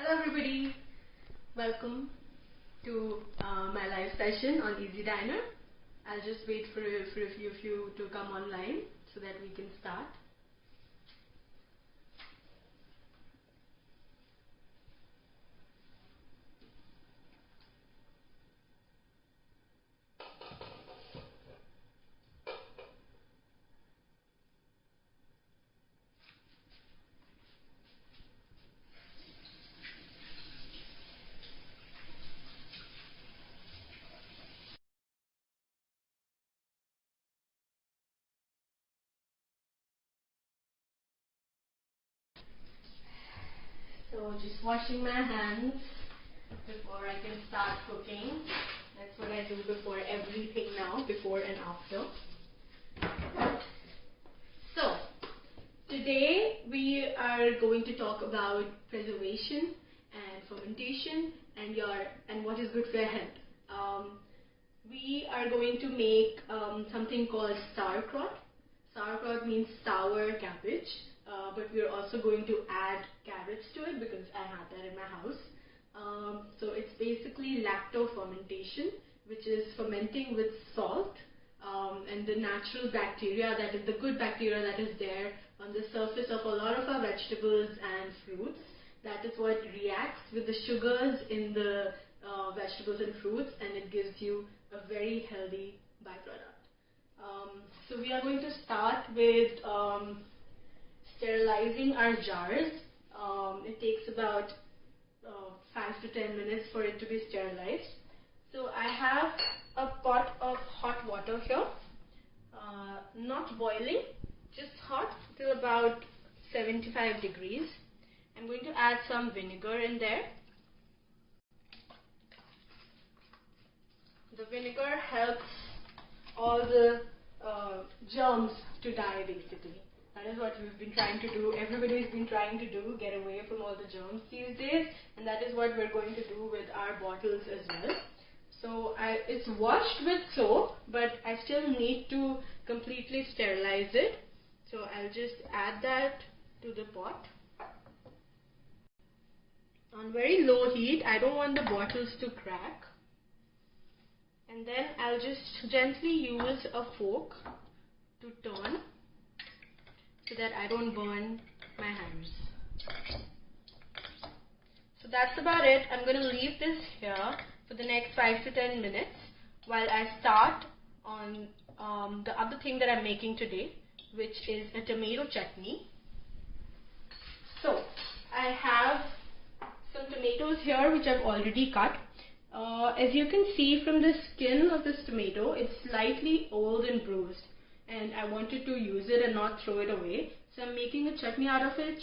Hello everybody, welcome to my live session on Easy Diner. I'll just wait for a few of you to come online so that we can start. So just washing my hands before I can start cooking. That's what I do before everything now, before and after. So today we are going to talk about preservation and fermentation and what is good for your health. We are going to make something called sauerkraut. Sauerkraut means sour cabbage, but we are also going to add carrots to it because I have that in my house. So it's basically lacto fermentation, which is fermenting with salt and the natural bacteria, that is the good bacteria that is there on the surface of a lot of our vegetables and fruits. That is what reacts with the sugars in the vegetables and fruits, and it gives you a very healthy byproduct. So we are going to start with sterilizing our jars. It takes about 5 to 10 minutes for it to be sterilized. So I have a pot of hot water here, not boiling, just hot till about 75 degrees. I'm going to add some vinegar in there. The vinegar helps all the germs to die basically. That is what we've been trying to do. Everybody's been trying to do, get away from all the germs these days, and that is what we're going to do with our bottles as well. So it's washed with soap, but I still need to completely sterilize it. So I'll just add that to the pot. On very low heat, I don't want the bottles to crack. And then I'll just gently use a fork to turn so that I don't burn my hands. So that's about it. I'm going to leave this here for the next 5 to 10 minutes while I start on the other thing that I'm making today, which is a tomato chutney. So I have some tomatoes here which I've already cut. As you can see from the skin of this tomato, it's slightly old and bruised, and I wanted to use it and not throw it away. So I'm making a chutney out of it,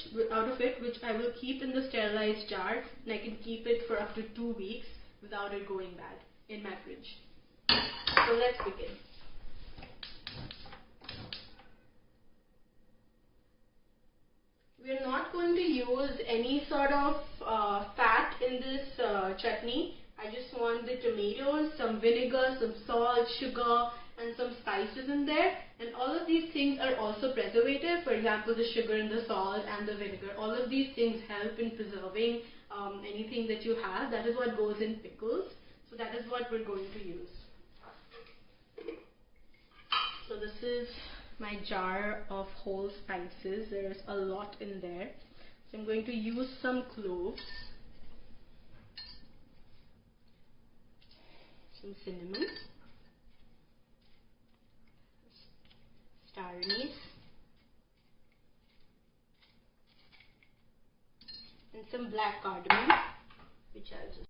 which I will keep in the sterilized jar, and I can keep it for up to 2 weeks without it going bad in my fridge. So let's begin. We're not going to use any sort of fat in this chutney. I just want the tomatoes, some vinegar, some salt, sugar, and some spices in there. And all of these things are also preservative. For example, the sugar and the salt and the vinegar. All of these things help in preserving anything that you have. That is what goes in pickles. So that is what we're going to use. So this is my jar of whole spices. There's a lot in there. So I'm going to use some cloves, some cinnamon, star anise, and some black cardamom, which I'll just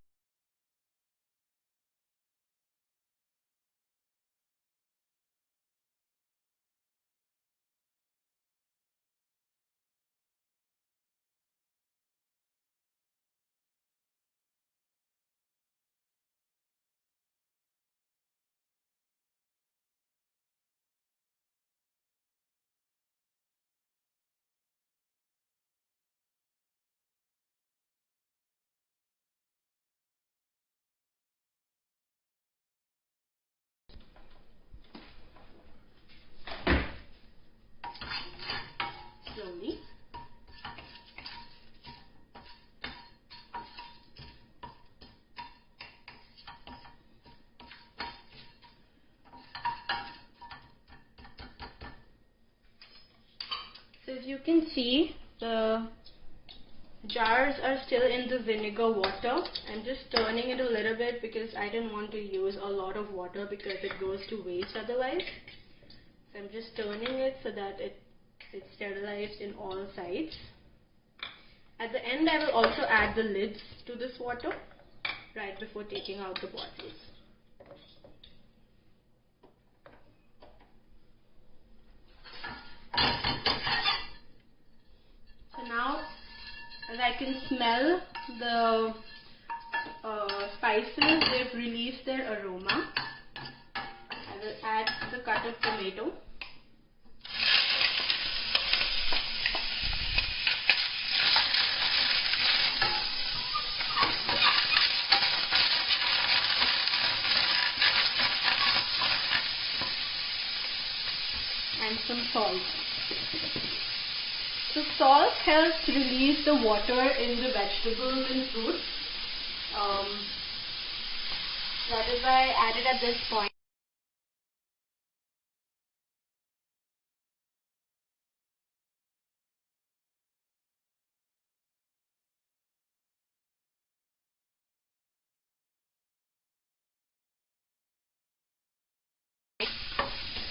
So as you can see, the jars are still in the vinegar water. I'm just turning it a little bit because I didn't want to use a lot of water because it goes to waste otherwise. So I'm just turning it so that it's sterilized in all sides. At the end, I will also add the lids to this water right before taking out the bottles. So now, as I can smell the spices, they've released their aroma. I will add the cut of tomato. And some salt. So salt helps release the water in the vegetables and fruits. That is why I added at this point.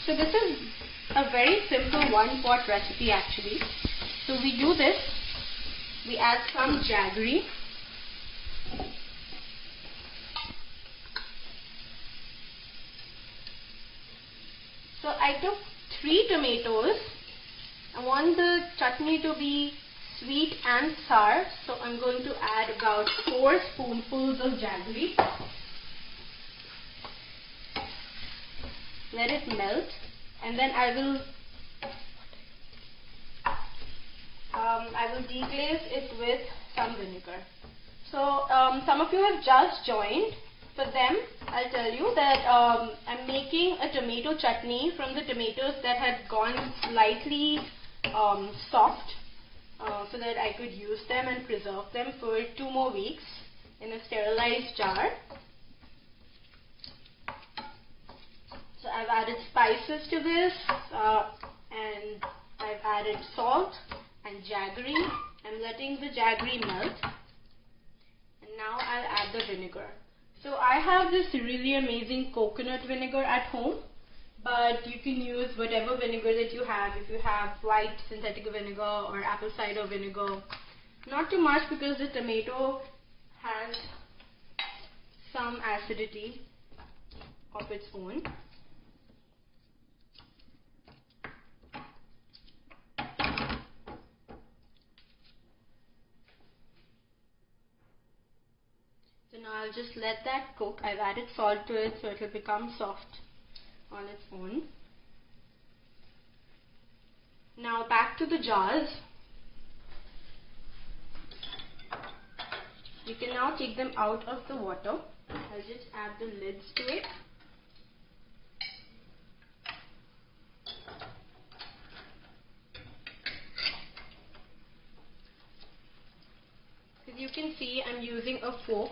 So this is a very simple one-pot recipe actually. So we do this. We add some jaggery. So I took 3 tomatoes. I want the chutney to be sweet and sour. So I'm going to add about 4 spoonfuls of jaggery. Let it melt, and then I will deglaze it with some vinegar. So some of you have just joined. For them, I'll tell you that I'm making a tomato chutney from the tomatoes that had gone slightly soft, so that I could use them and preserve them for 2 more weeks in a sterilized jar. So I've added spices to this, and I've added salt and jaggery. I'm letting the jaggery melt, and now I'll add the vinegar. So I have this really amazing coconut vinegar at home, but you can use whatever vinegar that you have. If you have white synthetic vinegar or apple cider vinegar, not too much because the tomato has some acidity of its own. So now I'll just let that cook. I've added salt to it so it will become soft on its own. Now back to the jars. You can now take them out of the water. I'll just add the lids to it. As you can see, I'm using a fork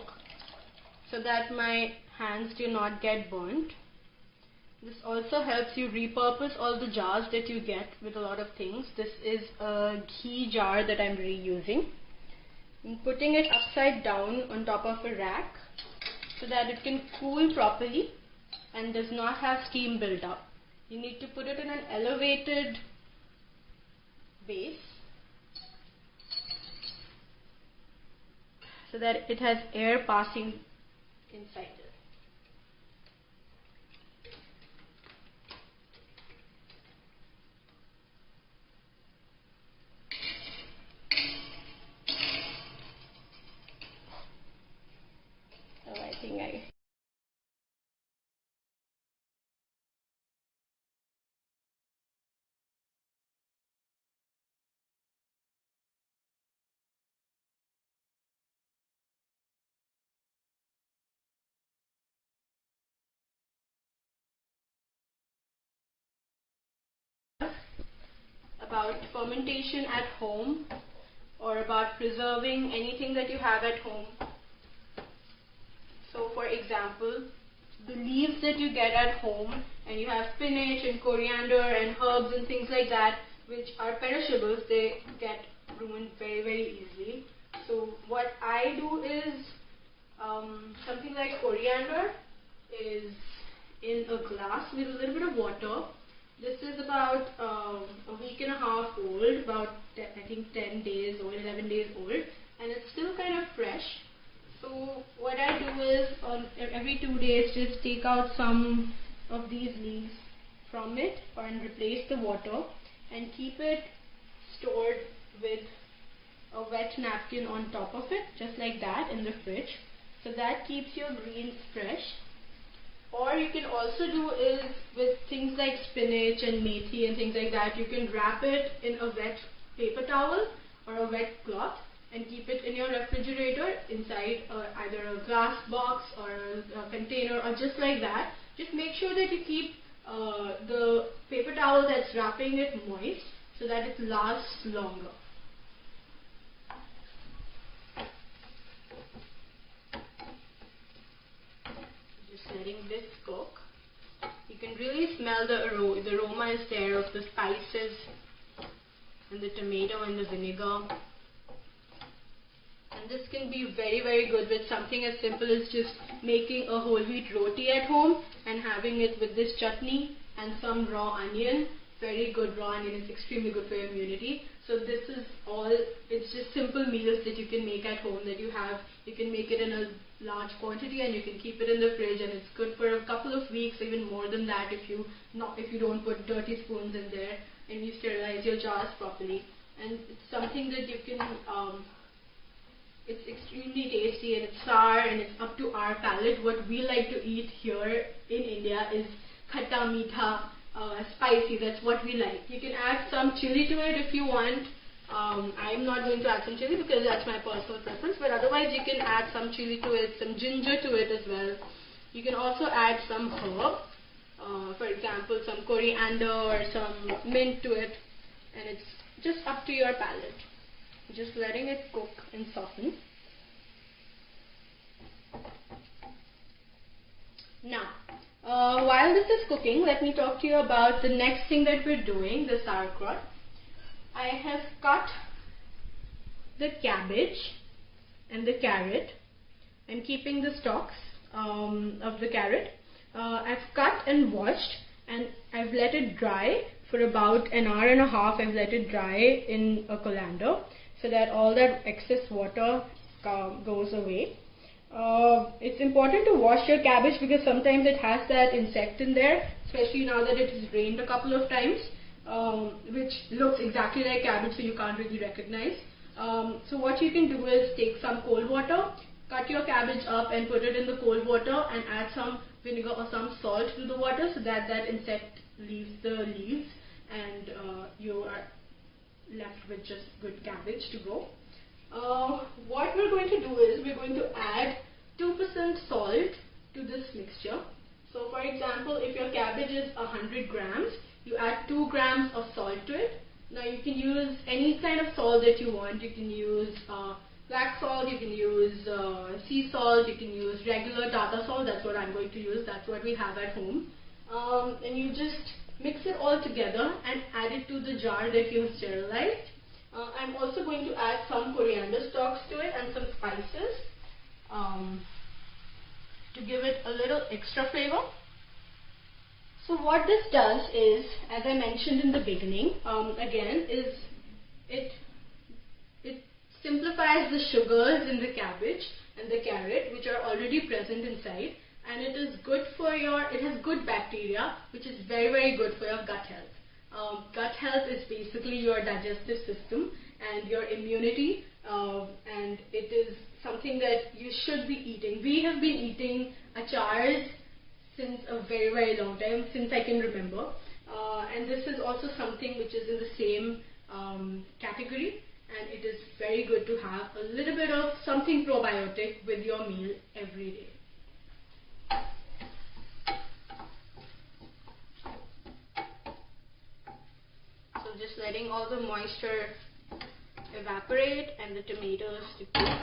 so that my hands do not get burnt. This also helps you repurpose all the jars that you get with a lot of things. This is a ghee jar that I'm reusing. I'm putting it upside down on top of a rack so that it can cool properly and does not have steam built up. You need to put it in an elevated base so that it has air passing inside it. So I think about fermentation at home or about preserving anything that you have at home. So for example, the leaves that you get at home, and you have spinach and coriander and herbs and things like that, which are perishables, they get ruined very, very easily. So what I do is something like coriander is in a glass with a little bit of water. This is about a week and a half old, about I think 10 days or 11 days old, and it's still kind of fresh. So what I do is on every 2 days just take out some of these leaves from it and replace the water and keep it stored with a wet napkin on top of it, just like that, in the fridge. So that keeps your greens fresh. Or you can also do is with things like spinach and methi and things like that, you can wrap it in a wet paper towel or a wet cloth and keep it in your refrigerator inside either a glass box or a container or just like that. Just make sure that you keep the paper towel that's wrapping it moist so that it lasts longer. Just letting this cook. You can really smell the aroma is there of the spices and the tomato and the vinegar. And this can be very, very good with something as simple as just making a whole wheat roti at home and having it with this chutney and some raw onion. Very good raw onion, it's extremely good for your immunity. So this is all, it's just simple meals that you can make at home that you have. You can make it in a large quantity and you can keep it in the fridge, and it's good for a couple of weeks, even more than that if you don't put dirty spoons in there and you sterilize your jars properly. And it's something that you can it's extremely tasty and it's sour and it's up to our palate. What we like to eat here in India is khatta, meetha, spicy. That's what we like. You can add some chili to it if you want. I'm not going to add some chili because that's my personal preference, but otherwise you can add some chili to it, some ginger to it as well. You can also add some herb, for example some coriander or some mint to it, and it's just up to your palate. Just letting it cook and soften. Now, while this is cooking, let me talk to you about the next thing that we're doing, the sauerkraut. I have cut the cabbage and the carrot. I'm keeping the stalks of the carrot. I've cut and washed and I've let it dry for about an hour and a half. I've let it dry in a colander so that all that excess water goes away. It's important to wash your cabbage because sometimes it has that insect in there, especially now that it has rained a couple of times, which looks exactly like cabbage, so you can't really recognize. So what you can do is take some cold water, cut your cabbage up and put it in the cold water and add some vinegar or some salt to the water so that that insect leaves the leaves and you are left with just good cabbage to go. What we're going to do is we're going to add 2% salt to this mixture. So for example, if your cabbage is 100 grams, you add 2 grams of salt to it. Now you can use any kind of salt that you want. You can use black salt, you can use sea salt, you can use regular Tata salt. That's what I'm going to use. That's what we have at home. And you just mix it all together and add it to the jar that you have sterilized. I'm also going to add some coriander stalks to it and some spices to give it a little extra flavor. So what this does is, as I mentioned in the beginning, again, is it simplifies the sugars in the cabbage and the carrot, which are already present inside, and it is good for it has good bacteria, which is very, very good for your gut health. Gut health is basically your digestive system and your immunity, and it is something that you should be eating. We have been eating achars since a very, very long time, since I can remember, and this is also something which is in the same category, and it is very good to have a little bit of something probiotic with your meal every day. So just letting all the moisture evaporate and the tomatoes to cook.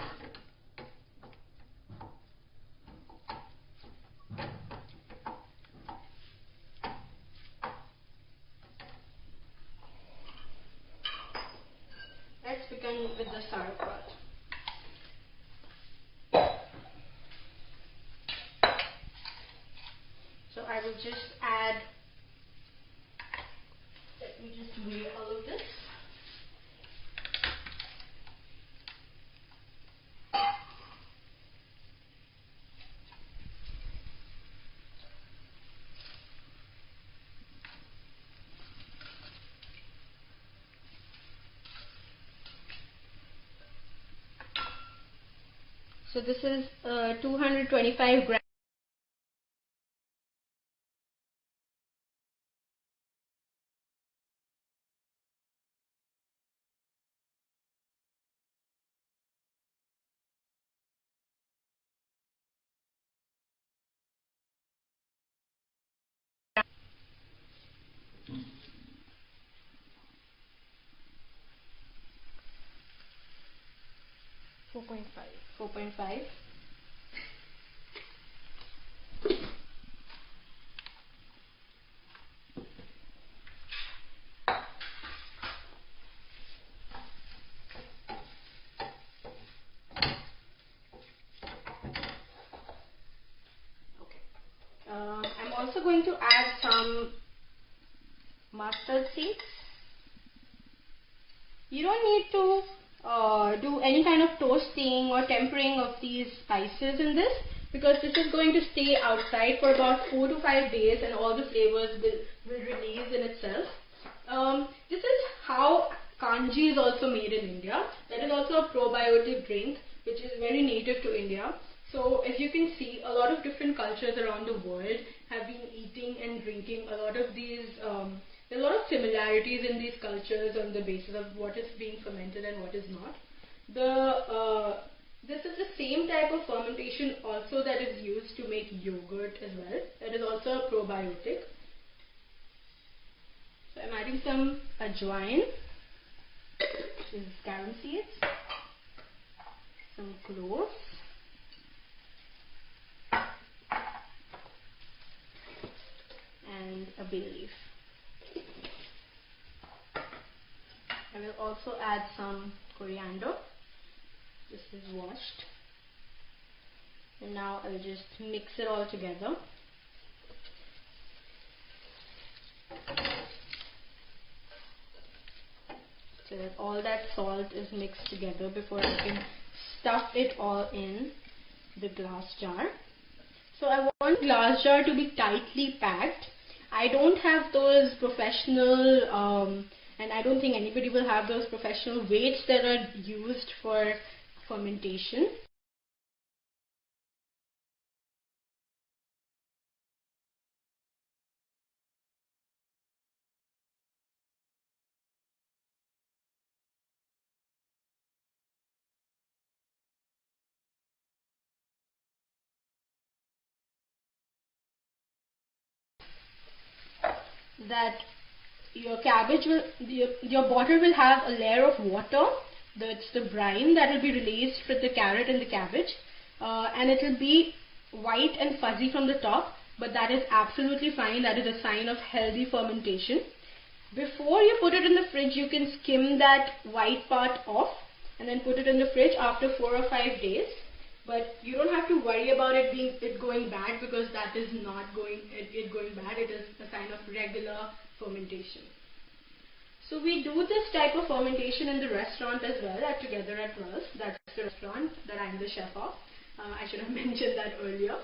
with the sauerkraut. So I will just add, let me just weigh all of this. So this is 225 grams. Four point five. I'm also going to add some mustard seeds. You don't need to do any kind of toasting or tempering of these spices in this, because this is going to stay outside for about 4 to 5 days and all the flavors will release in itself. This is how kanji is also made in India. That is also a probiotic drink which is very native to India. So as you can see, a lot of different cultures around the world have been eating and drinking a lot of these. There are a lot of similarities in these cultures on the basis of what is being fermented and what is not. This is the same type of fermentation also that is used to make yogurt as well. That is also a probiotic. So I'm adding some ajwain, which is carom seeds, some cloves, and a bay leaf. I will also add some coriander. This is washed. And now I will just mix it all together. So that all that salt is mixed together before I can stuff it all in the glass jar. So I want glass jar to be tightly packed. I don't have those professional and I don't think anybody will have those professional weights that are used for fermentation. That your cabbage will, your bottle will have a layer of water. That's the brine that will be released with the carrot and the cabbage, and it will be white and fuzzy from the top, but that is absolutely fine. That is a sign of healthy fermentation. Before you put it in the fridge, you can skim that white part off and then put it in the fridge after 4 or 5 days. But you don't have to worry about it going bad, because that is not going bad. It is a sign of regular fermentation. So we do this type of fermentation in the restaurant as well at Together at 12. That's the restaurant that I'm the chef of. I should have mentioned that earlier.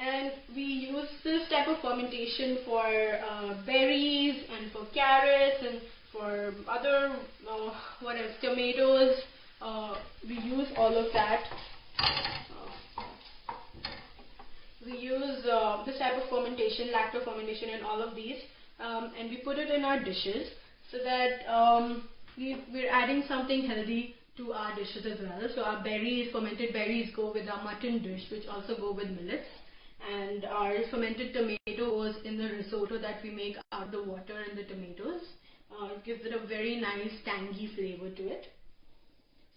And we use this type of fermentation for berries and for carrots and for other, what else, tomatoes. We use all of that. We use this type of fermentation, lacto fermentation, and all of these, and we put it in our dishes so that we're adding something healthy to our dishes as well. So our berries, fermented berries, go with our mutton dish, which also go with millets, and our fermented tomatoes in the risotto that we make out of the water and the tomatoes. It gives it a very nice tangy flavor to it.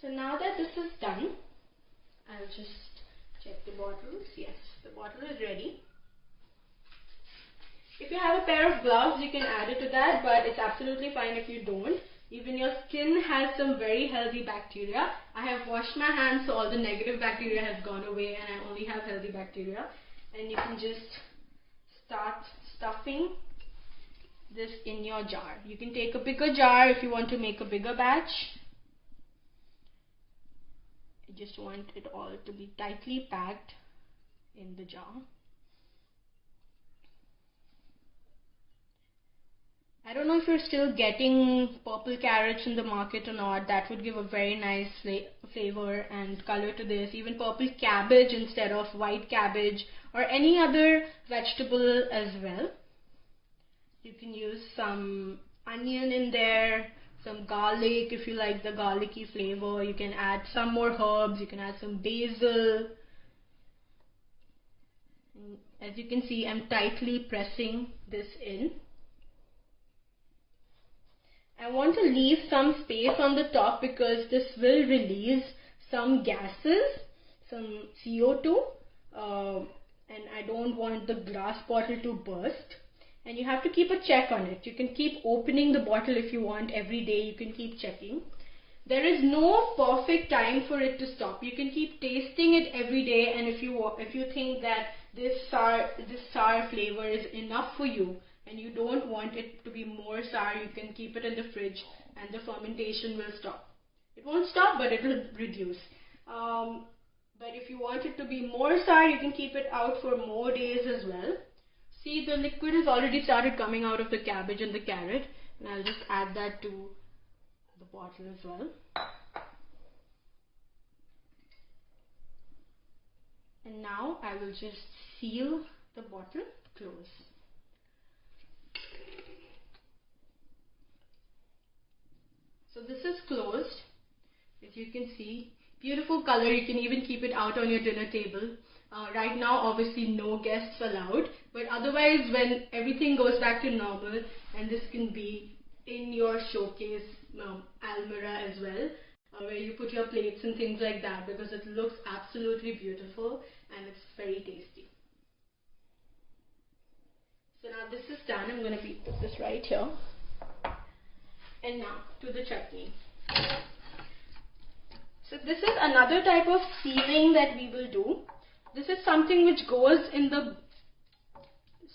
So now that this is done, I'll just check the bottles. Yes, the bottle is ready. If you have a pair of gloves, you can add it to that, but it's absolutely fine if you don't. Even your skin has some very healthy bacteria. I have washed my hands, so all the negative bacteria has gone away and I only have healthy bacteria. And you can just start stuffing this in your jar. You can take a bigger jar if you want to make a bigger batch. I just want it all to be tightly packed in the jar. I don't know if you're still getting purple carrots in the market or not. That would give a very nice flavor and color to this. Even purple cabbage instead of white cabbage, or any other vegetable as well. You can use some onion in there, some garlic if you like the garlicky flavor. You can add some more herbs. You can add some basil. As you can see, I'm tightly pressing this in. I want to leave some space on the top because this will release some gases, some CO2, and I don't want the glass bottle to burst. And you have to keep a check on it. You can keep opening the bottle if you want every day. You can keep checking. There is no perfect time for it to stop. You can keep tasting it every day, and if you think that this sour flavor is enough for you, and you don't want it to be more sour, you can keep it in the fridge and the fermentation will stop. It won't stop, but it will reduce. But if you want it to be more sour, you can keep it out for more days as well. See, the liquid has already started coming out of the cabbage and the carrot, and I'll just add that to the bottle as well. And now I will just seal the bottle close. So this is closed. As you can see, beautiful color. You can even keep it out on your dinner table. Right now, obviously no guests allowed, but otherwise when everything goes back to normal, and this can be in your showcase almirah as well, where you put your plates and things like that, because it looks absolutely beautiful and it's very tasty. So now this is done. I'm going to put this right here. And now to the chutney. So this is another type of sealing that we will do. This is something which goes in the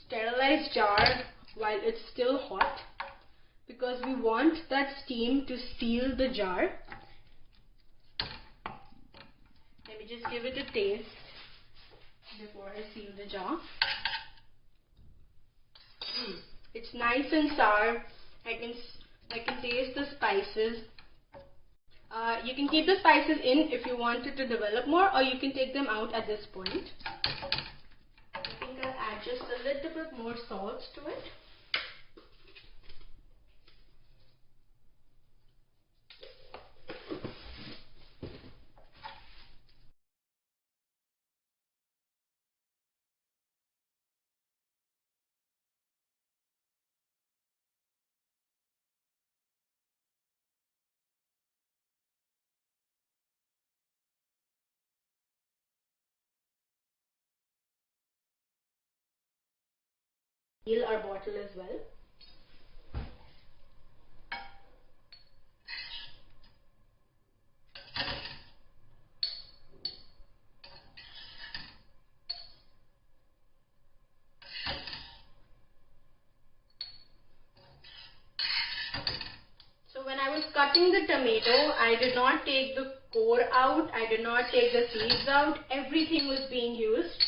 sterilized jar while it's still hot, because we want that steam to seal the jar. Let me just give it a taste before I seal the jar. It's nice and sour. I can taste the spices. You can keep the spices in if you want it to develop more, or you can take them out at this point. I think I'll add just a little bit more salt to it. Seal our bottle as well. So when I was cutting the tomato, I did not take the core out, I did not take the seeds out. Everything was being used,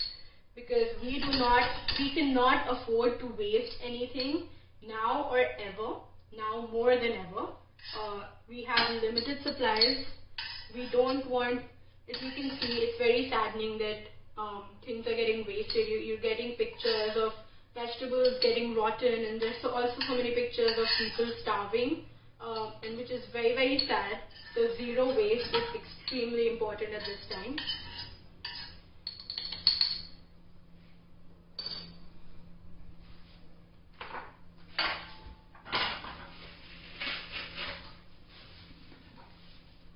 because we cannot afford to waste anything now or ever, now more than ever. We have limited supplies. We don't want, as you can see, it's very saddening that things are getting wasted. You're getting pictures of vegetables getting rotten, and there's also so many pictures of people starving, and which is very, very sad. So zero waste is extremely important at this time.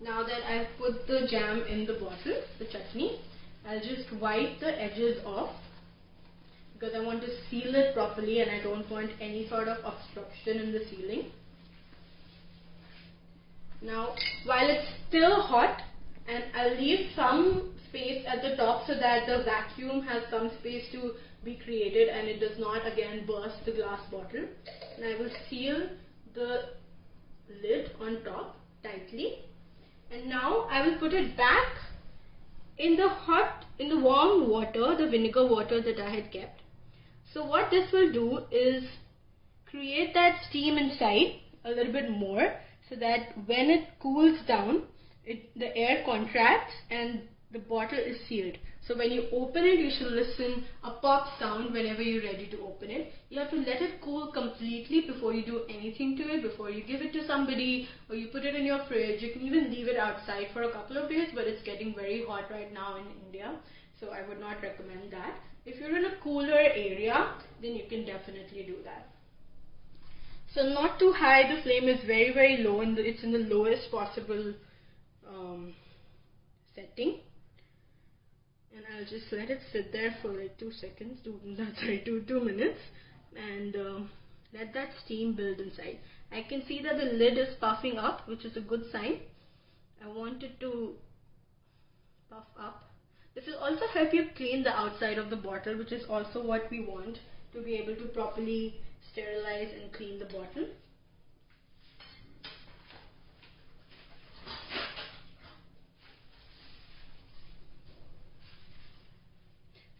Now that I've put the jam in the bottle, the chutney, I'll just wipe the edges off, because I want to seal it properly and I don't want any sort of obstruction in the sealing. Now, while it's still hot, and I'll leave some space at the top so that the vacuum has some space to be created and it does not again burst the glass bottle. And I will seal the lid on top tightly. And now I will put it back in the warm water, the vinegar water that I had kept. So what this will do is create that steam inside a little bit more so that when it cools down, the air contracts and the bottle is sealed. So when you open it, you should listen a pop sound whenever you're ready to open it. You have to let it cool completely before you do anything to it, before you give it to somebody or you put it in your fridge. You can even leave it outside for a couple of days, but it's getting very hot right now in India, so I would not recommend that. If you're in a cooler area, then you can definitely do that. So not too high, the flame is very, very low, and it's in the lowest possible setting. And I'll just let it sit there for like 2 seconds, 2 minutes, and let that steam build inside. I can see that the lid is puffing up, which is a good sign. I want it to puff up. This will also help you clean the outside of the bottle, which is also what we want, to be able to properly sterilize and clean the bottle.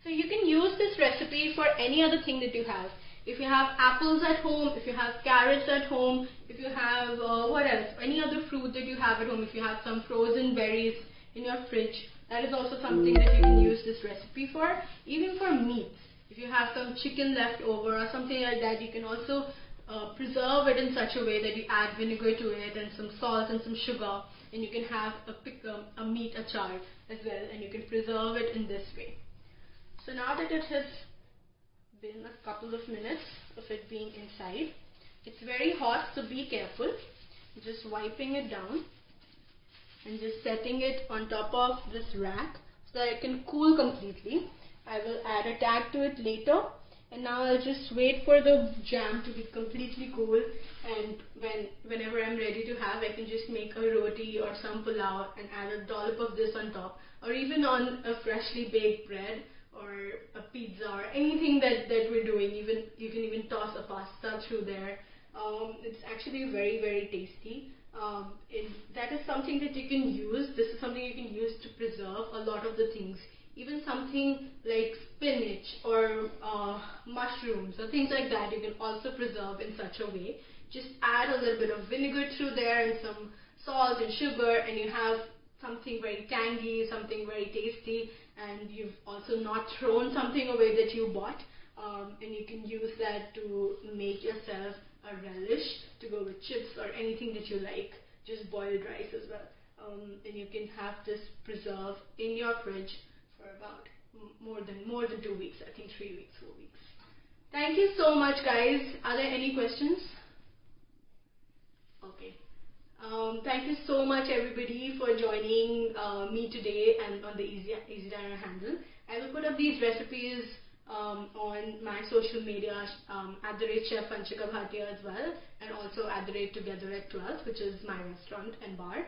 So you can use this recipe for any other thing that you have. If you have apples at home, if you have carrots at home, if you have what else, any other fruit that you have at home, if you have some frozen berries in your fridge, that is also something that you can use this recipe for. Even for meats, if you have some chicken left over or something like that, you can also preserve it in such a way that you add vinegar to it and some salt and some sugar, and you can have a meat achar as well, and you can preserve it in this way. So now that it has been a couple of minutes of it being inside, it's very hot, so be careful. Just wiping it down and just setting it on top of this rack so that it can cool completely. I will add a tag to it later, and now I'll just wait for the jam to be completely cool, and whenever I'm ready to have, I can just make a roti or some pulao and add a dollop of this on top, or even on a freshly baked bread or a pizza or anything that we're doing. Even you can even toss a pasta through there. It's actually very, very tasty. That is something that you can use. This is something you can use to preserve a lot of the things. Even something like spinach or mushrooms or things like that, you can also preserve in such a way. Just add a little bit of vinegar through there and some salt and sugar, and you have something very tangy, something very tasty, and you've also not thrown something away that you bought, and you can use that to make yourself a relish to go with chips or anything that you like, just boiled rice as well, and you can have this preserved in your fridge for about more than 2 weeks, I think 3 weeks, 4 weeks. Thank you so much, guys. Are there any questions? Okay. Thank you so much, everybody, for joining me today and on the Easy Diner handle. I will put up these recipes on my social media, @Chef Vanshika Bhatia as well, and also @Together at 12th, which is my restaurant and bar.